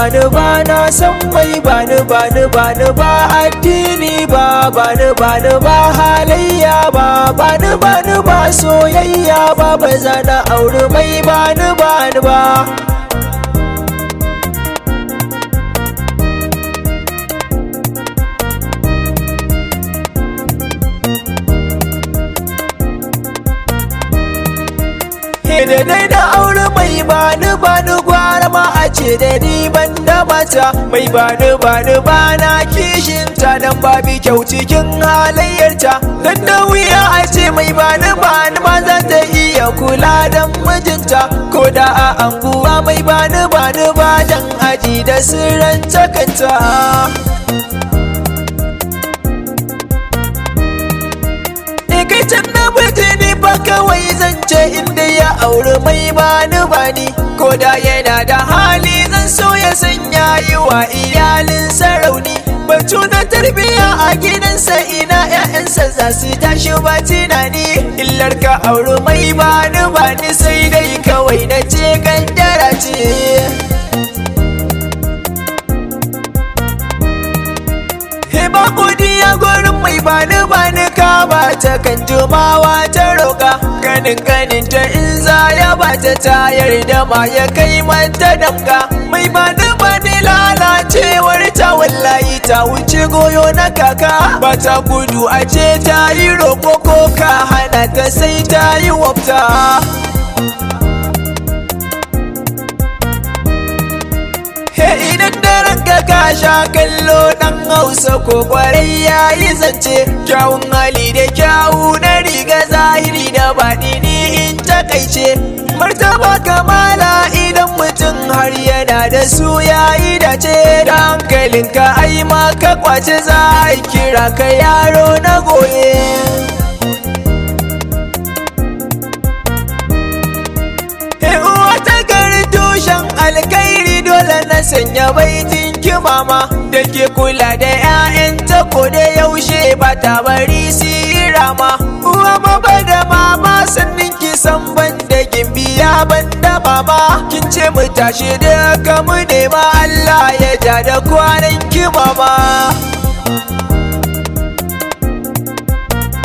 bani ba na san mai bani ba addini ba bani ba halayya ba bani ba soyayya ba za na aure mai bani ba da dai da aure mai bani gwara ma a ce da ni ban da mata mai bani ba na kishinta dan babi kyau cikin halayyarta dan da wuya a ce mai bani ma za ta iya kula da mijinta ko da a anguwa mai bani ba dan aji da sirran takanta kai can na ni fa kawai zance inda ya aure mai bani ko da yana da hali zan so ya sanya yi wa iyalin sarauni batu na tarbiya a gidansa ina ƴaƴansa za su tashi ba tunani illar ka aure mai bani sai dai kawai na ce kaddara ce ba godiya gurin mai bani ka ba ta kan jumawa ta roƙa ganin ta in za ya ba ta tayar da ma ya kai mata damka mai bani lalacewar ta wallahi ta wuce goyo na kaka ba ta gudu a ce ta yi roƙo ko ka hana ta sai ta yi wafta idan daren ka sha kallo dan hausa ko kwarai yayi zance kyawun hali da kyawu na riga zahiri da baɗini in takaice martaba kamala idan mutum har yana da su yayi dace da hankalinka ai ma ka kwace za a kira ka yaro na goye alkairi dole na sanya baitin ki mama da ke kula da 'ya'yanta ko da yaushe ba ta bari su yi rama uwa ba da mama sannin ki san ban da gimbiya ban da mama kin ce mu tashi da mu nema Allah ya ja da kwanan ki mama